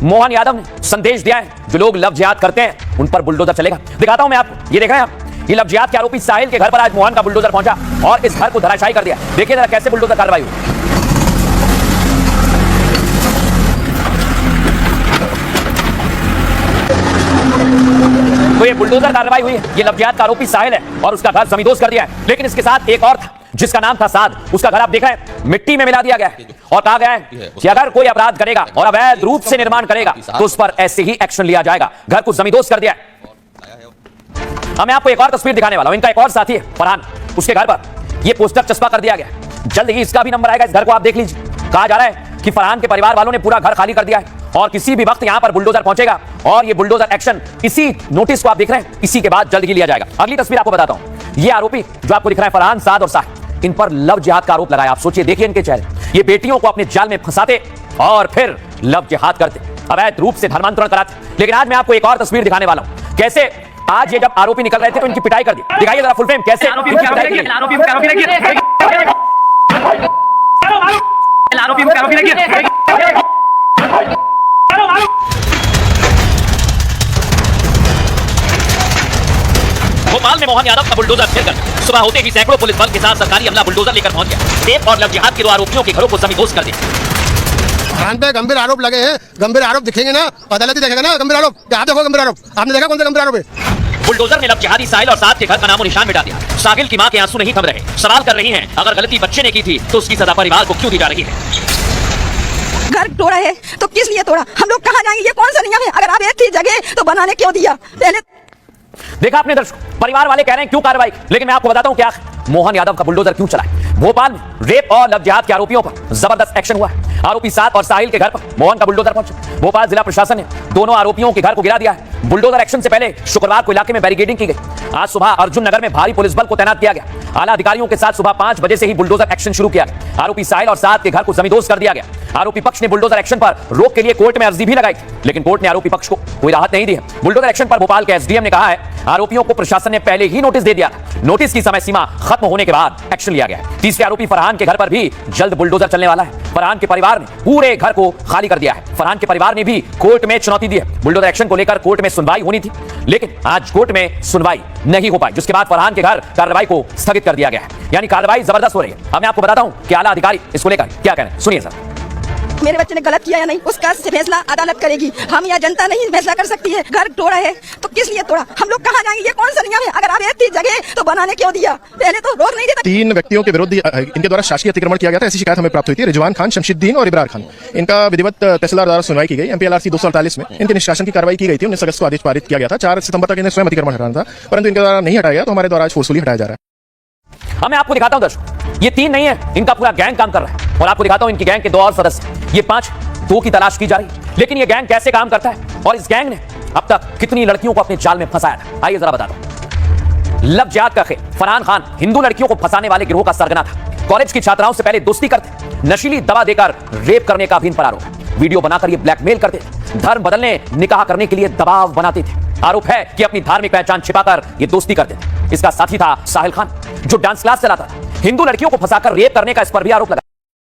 मोहन यादव ने संदेश दिया है, जो लोग लव जिहाद करते हैं उन पर बुलडोजर चलेगा। दिखाता हूं मैं आपको, ये देख रहे हैं आप, ये लव जिहाद के आरोपी साहिल के घर पर आज मोहन का बुलडोजर पहुंचा और इस घर को धराशायी कर दिया। देखिए जरा कैसे बुलडोजर कार्रवाई हुई। तो ये बुलडोजर कार्रवाई हुई है। ये लव जिहाद का आरोपी साहिल है और उसका घर जमींदोज कर दिया है। लेकिन इसके साथ एक और था जिसका नाम था साद। उसका घर आप देख रहे हैं मिट्टी में मिला दिया गया है और कहा गया है कि अगर कोई अपराध करेगा और अवैध रूप से निर्माण करेगा तो उस पर ऐसे ही एक्शन लिया जाएगा। घर को जमींदोज कर दिया है। मैं आपको एक और तस्वीर दिखाने वाला हूं। इनका एक और साथी है फरहान, उसके घर पर यह पोस्टर चस्पा कर दिया गया। जल्द ही इसका भी नंबर आएगा। इस घर को आप देख लीजिए। कहा जा रहा है कि फरहान के परिवार वालों ने पूरा घर खाली कर दिया है और किसी भी वक्त यहां पर बुलडोजर पहुंचेगा और ये बुलडोजर एक्शन, इसी नोटिस को आप देख रहे हैं, इसी के बाद जल्द ही लिया जाएगा। अगली तस्वीर आपको बताता हूं। ये आरोपी जो आपको दिख रहा है फरहान, साद और साहिल, इन पर लव जिहाद का आरोप लगाया। आप सोचिए, देखिए इनके चेहरे। ये बेटियों को अपने जाल में फंसाते और फिर लव जिहाद करते, अवैध रूप से धर्मांतरण कराते। लेकिन आज मैं आपको एक और तस्वीर दिखाने वाला हूं। कैसे आज ये जब आरोपी निकल रहे थे तो इनकी पिटाई कर दी। दिखाइए जरा फुल फ्रेम कैसे आरोपी भोपाल में मोहन यादव का बुलडोजर फिर कर सुबह होते ही सैकड़ों पुलिस बल के साथ सरकारी अमला बुलडोजर लेकर पहुंच गया। रेप और लव जिहाद के दो आरोपियों के घरों को जमींदोज कर दिया। फरहान पे गंभीर आरोप लगे हैं। गंभीर आरोप दिखेंगे ना, अदालत ही देखेगा ना गंभीर आरोप। आप देखो गंभीर आरोप, आपने देखा कौन सा गंभीर आरोप है? बुलडोजर ने लव जिहादी साहिल और साद के घर का नामो निशान मिटा दिया। साहिल की मां के आंसू नहीं थम रहे। सवाल कर रही हैं, अगर गलती बच्चे ने की थी तो उसकी सजा परिवार को क्यों दी जा रही है? घर तोड़ा है तो किस लिए तोड़ा? हम लोग कहाँ जाएंगे? ये कौन सा नियम है? अगर आप एक थी जगह तो बनाने क्यों दिया? पहले देखा आपने दर्शक, परिवार वाले कह रहे हैं क्यों कार्रवाई, लेकिन मैं आपको बताता हूं क्या मोहन यादव का बुलडोजर क्यों चला है। भोपाल में रेप और लव जिहाद के आरोपियों पर जबरदस्त एक्शन हुआ है। आरोपी साद और साहिल के घर पर मोहन का बुलडोजर पहुंचा। भोपाल जिला प्रशासन ने दोनों आरोपियों के घर को गिरा दिया है। बुलडोजर एक्शन से पहले शुक्रवार को इलाके में बैरिकेडिंग की गई। आज सुबह अर्जुन नगर में भारी पुलिस बल को तैनात किया गया। आला अधिकारियों के साथ सुबह 5 बजे से ही बुलडोजर एक्शन शुरू किया गया। आरोपी साहिल और साद के घर को जमींदोज कर दिया गया। आरोपी पक्ष ने बुलडोजर एक्शन पर रोक के लिए कोर्ट में अर्जी भी लगाई थी, लेकिन कोर्ट ने आरोपी पक्ष को कोई राहत नहीं दी है। बुलडोजर एक्शन पर भोपाल के एसडीएम ने कहा है, आरोपियों को प्रशासन ने पहले ही नोटिस दे दिया। नोटिस की समय सीमा खत्म होने के बाद एक्शन लिया गया है। तीसरे आरोपी फरहान के घर पर भी जल्द बुलडोजर चलने वाला है। फरहान के परिवार ने पूरे घर को खाली कर दिया है। फरहान के परिवार ने भी कोर्ट में चुनौती दी है। बुलडोजर एक्शन को लेकर कोर्ट में सुनवाई होनी थी, लेकिन आज कोर्ट में सुनवाई नहीं हो पाई, जिसके बाद फरहान के घर कार्रवाई को स्थगित कर दिया गया है। यानी कार्रवाई जबरदस्त हो रही है। अब मैं आपको बताता हूं कि आला अधिकारी इसको लेकर क्या कह रहे हैं, सुनिए सर। मेरे बच्चे ने गलत किया या नहीं उसका फैसला अदालत करेगी। हम या जनता नहीं फैसला कर सकती है। घर तोड़ा है तो किस लिए तोड़ा? हम लोग कहाँ जाएंगे? ये कौन सा नियम है? अगर आप एक थी जगह तो बनाने क्यों दिया? पहले तो रोक नहीं देता। 3 व्यक्तियों के विरुद्ध इनके द्वारा शासकीय अतिक्रमण किया गया था, ऐसी शिकायत हमें प्राप्त हुई थी। रिजवान खान, शमशुद्दीन और इब्रार खान, इनका विधिवत तहसीलदार द्वारा सुनवाई की गई। एमपीएलआरसी 248 में इनके निष्कासन की कार्रवाई की गई थी। 19 अगस्त को आदेश पारित किया गया था। 4 सितंबर तक इन्हें स्वयं अतिक्रमण हटाना था, परंतु इनके द्वारा नहीं हटाया गया, तो हमारे द्वारा आज फोर्सफुली हटाया जा रहा है। मैं आपको दिखाता हूं दर्शक, ये 3 नहीं है, इनका पूरा गैंग काम कर रहा है। और आपको दिखाता हूं इनकी गैंग के 2 और सदस्य। ये 5, 2 की तलाश की जा रही है। लेकिन ये गैंग कैसे काम करता है और इस गैंग ने अब तक कितनी लड़कियों को अपने जाल में फंसाया था, आइए जरा बताता हूं। लव जिहाद का खेल। फरहान खान हिंदू लड़कियों को फंसाने वाले गिरोह का सरगना था। कॉलेज की छात्राओं से पहले दोस्ती करते, नशीली दवा देकर रेप करने का भी इन पर आरोप है। वीडियो बनाकर ये ब्लैकमेल करते थे, धर्म बदलने, निकाह करने के लिए दबाव बनाते थे। आरोप है कि अपनी धार्मिक पहचान छिपाकर ये दोस्ती करते थे। इसका साथी था साहिल खान, जो डांस क्लास चलाता था। हिंदू लड़कियों को फंसाकर रेप करने का इस पर भी आरोप लगा।